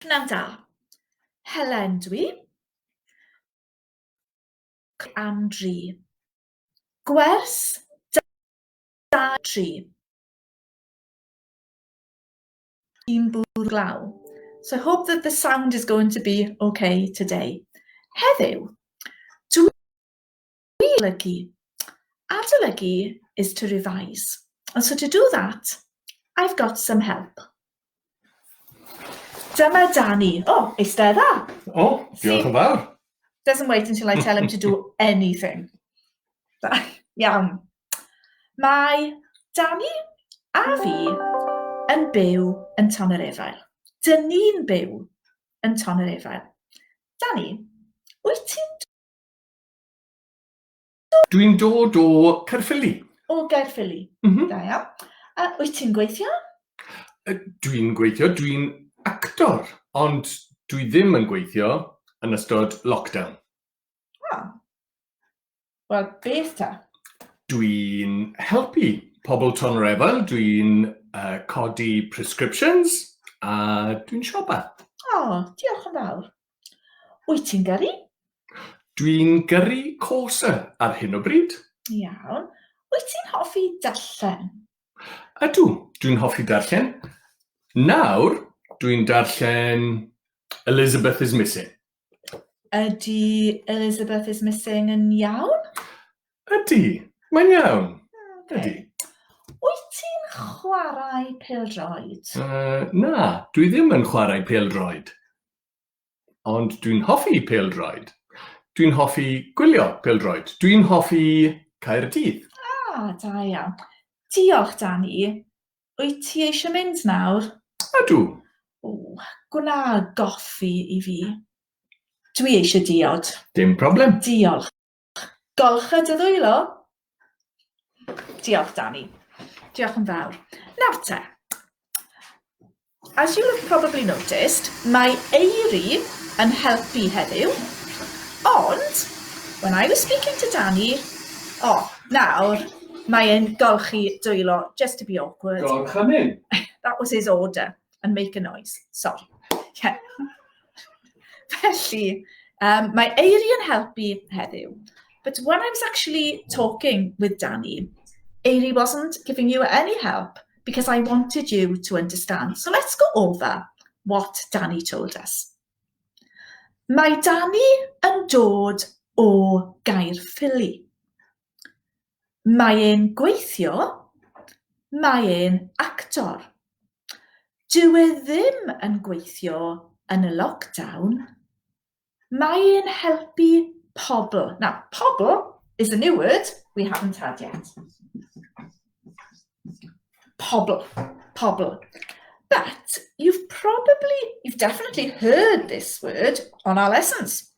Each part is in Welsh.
Pnawn da. Helen dwi. Am dri. Gwers da tri. Un bwr glaw. So I hope that the sound is going to be okay today. Heddiw, dwi adolygu. Adolygu is to revise. And so to do that, I've got some help. Dyma Danny. Oh, eistedda. Oh, diolch yn fawr. Doesn't wait until I tell him to do anything. Iawn. Mae Danny a fi yn byw yn Llun-Gwener. Dyn ni'n byw yn Llun-Gwener. Danny, wyt ti'n... Dwi'n dod o Caerffili. O Gaerffili. Da iawn. Wyt ti'n gweithio? Dwi'n gweithio, dwi'n actor, ond dwi ddim yn gweithio yn ystod lockdown. Wel, beth ta? Dwi'n helpu pobl Llun-Gwener, dwi'n codi prescriptions a dwi'n siopa. O, diolch yn fawr. Wyt ti'n gyrru? Dwi'n gyrru corsa ar hyn o bryd. Iawn. Wyt ti'n hoffi darllen? Ydw, dwi'n hoffi darllen. Nawr, dwi'n darllen Elizabeth is Missing. Ydy Elizabeth is Missing yn iawn? Ydy, mae'n iawn. Ydy. Wyt ti'n chwarae pêl-droed? Na, dwi ddim yn chwarae pêl-droed. Ond dwi'n hoffi pêl-droed. Dwi'n hoffi gwylio pêl-droed. Dwi'n hoffi Caerdydd. Da iawn. Diolch, Danny. Wyt ti eisiau mynd nawr? Ydw. Gwna goffi i fi. Dwi eisiau diod. Dim problem. Diolch. Golcha dy ddwylo. Diolch, Danny. Diolch yn fawr. Nawr te. As you have probably noticed, mae Eiri yn helpu heddiw, ond when I was speaking to Danny, nawr, mae'n golchi dwylo, just to be awkward. Golcha mynd. That was his order, and make a noise. Sorry. Yeah. Felly, mae Eiri yn helpu heddiw, but when I was actually talking with Danny, Eiri wasn't giving you any help because I wanted you to understand. So let's go over what Danny told us. Mae Danny yn dod o Gaerffili. Mae e'n gweithio, mae e'n actor. Dyw e ddim yn gweithio yn y lockdown. Mae e'n helpu pobl. Now, pobl is a new word we haven't had yet. Pobl. But you've definitely heard this word on our lessons.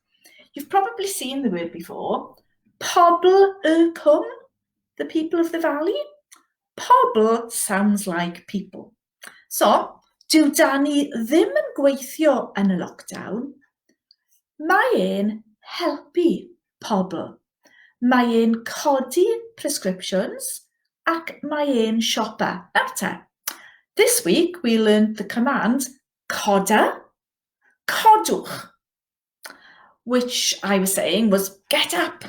You've probably seen the word before. Pobl y cwm, the people of the valley. Pobl sounds like people. So, dyw Danny ddim yn gweithio yn y lockdown. Mae e'n helpu pobl. Mae e'n codi prescriptions ac mae e'n siopa. Nawr te, this week we learned the command coda, codwch, which I was saying was get up.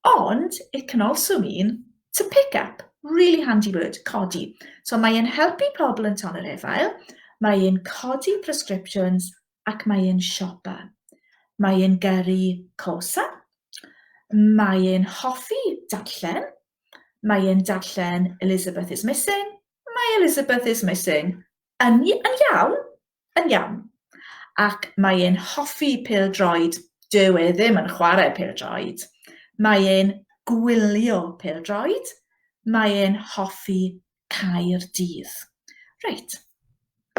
And it can also mean to pick up. Really handy word, codi. So mae e'n helpu pobl yn Llun-Gwener, mae e'n codi prescriptions ac mae e'n siopa. Mae e'n gyrru corsa, mae e'n hoffi darllen, mae e'n darllen Elizabeth is Missing, mae Elizabeth is Missing yn iawn. Ac mae e'n hoffi pêl-droed, dyw e ddim yn chwarae pêl-droed. Mae e'n gwylio pêl-droed, mae e'n hoffi Caerdydd. Right,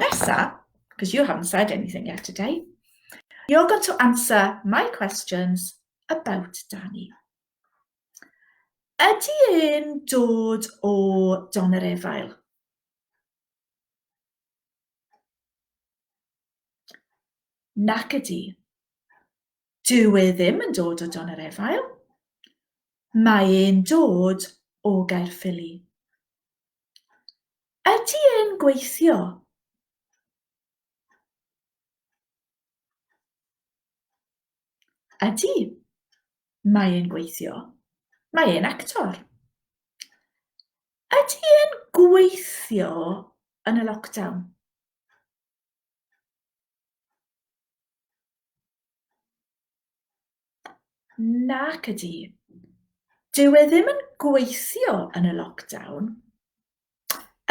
nesa, because you haven't said anything yet today, you're going to answer my questions about Danny. Ydy e'n dod o Llun-Gwener? Nac ydy. Dyw e ddim yn dod o Llun-Gwener. Mae e'n dod o Gaerffili. Ydy e'n gweithio? Ydy, mae e'n gweithio. Mae e'n actor. Ydy e'n gweithio yn y lockdown? Nac ydy. Dyw e ddim yn gweithio yn y lockdown.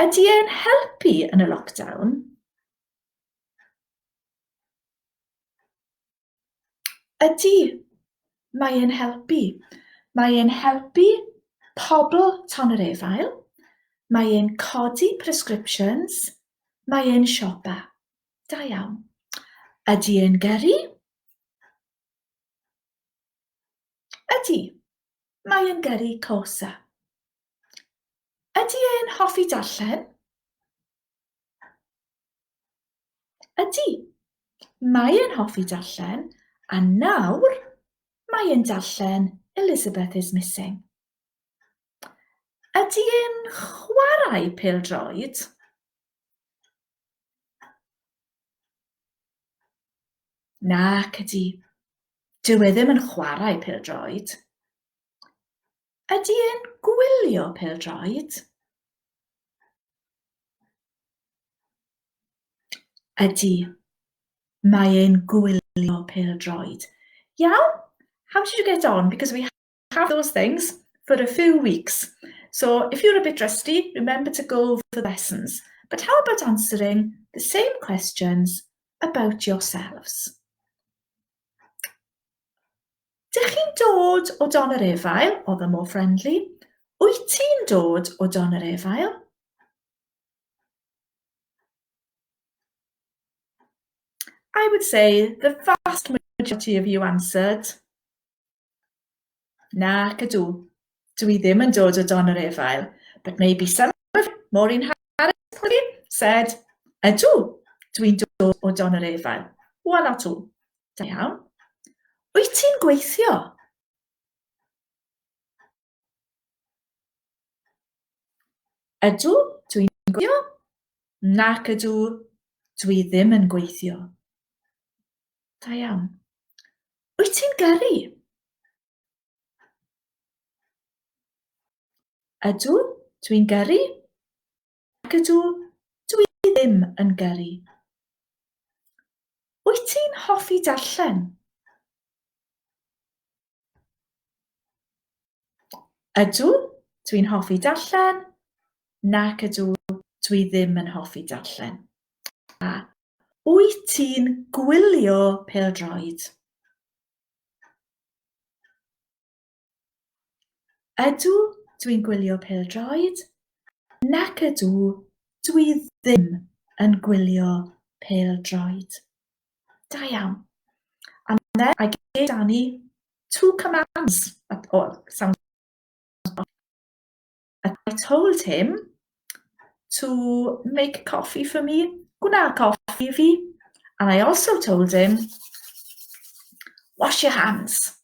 Ydy e'n helpu yn y lockdown? Ydy, mae e'n helpu. Mae e'n helpu pobl tonorefail. Mae e'n codi prescriptions. Mae e'n siopa. Da iawn. Ydy e'n gyrru? Ydy, mae e'n gyrru cosa. Ydy e'n hoffi darllen? Ydy, mae e'n hoffi darllen, a nawr mae e'n darllen Elizabeth is Missing. Ydy e'n chwarae pêl-droed? Nac ydy. Dyw e ddim yn chwarae pêl-droed. Ydy e'n gwylio pêl-droed? Ydy, mae e'n gwylio pêl-droed. Iawn? How did you get on? Because we have those things for a few weeks. So if you're a bit rusty, remember to go over the lessons. But how about answering the same questions about yourselves? Dych chi'n dod o Donerefail, or the more friendly? Wyt ti'n dod o Donerefail? I would say the vast majority of you answered. Nac ydw. Dwi ddim yn dod o Donerefail. But maybe some of you, Maureen Harris, said, ydw, dwi'n dod o Donerefail. One or two. Da iawn. Wyt ti'n gweithio? Ydw, dwi'n gweithio. Nac ydw, dwi ddim yn gweithio. Da iawn. Wyt ti'n gyrru? Ydw, dwi'n gyrru. Nac ydw, dwi ddim yn gyrru. Wyt ti'n hoffi darllen? Ydw, dwi'n hoffi darllen. Nac ydw, dwi ddim yn hoffi darllen. A wyt ti'n gwylio pêl-droed? Ydw, dwi'n gwylio pêl-droed. Nac ydw, dwi ddim yn gwylio pêl-droed. Da iawn. And then I gave Danny 2 commands. I told him to make coffee for me. Gwna coffee fi. And I also told him, wash your hands.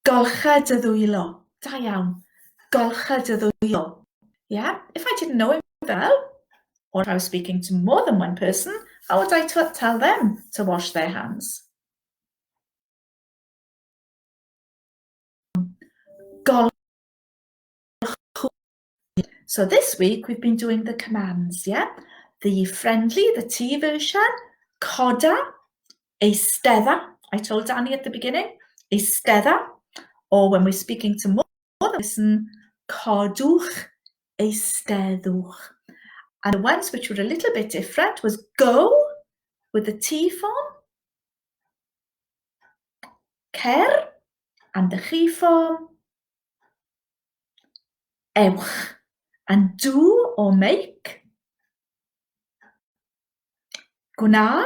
Golcha dy ddwylo. Da iawn. Golcha dy ddwylo. Yeah, if I didn't know him well, or if I was speaking to more than one person, how would I tell them to wash their hands? So this week we've been doing the commands, yeah? The friendly, the T version, coda, eistedda. I told Danny at the beginning, eistedda. Or when we're speaking to more than one person, codwch, eisteddwch. And the ones which were a little bit different was go with the T form, cer, and the chi form, ewch, and do or make, gwna,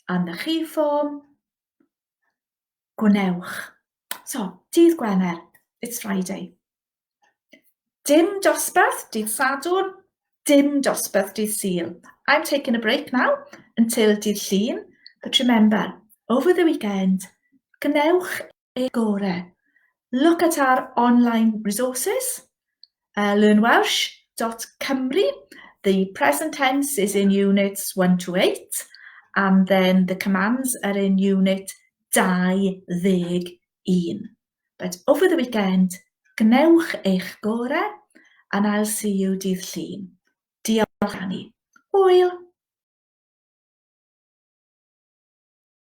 and the chi form, gwnewch. So, dydd Gwener, it's Friday. Dim dosbarth, dydd Sadwrn, dim dosbarth, dydd Sul. I'm taking a break now until dydd Llun, but remember, over the weekend, gwnewch e gore. Look at our online resources, Llun-Welsh.Cymru. The present tense is in units 1 to 8, and then the commands are in unit 21. But over the weekend, gwnewch eich gorau, and I'll see you dydd Llun. Diolch, Annie. Hwyl!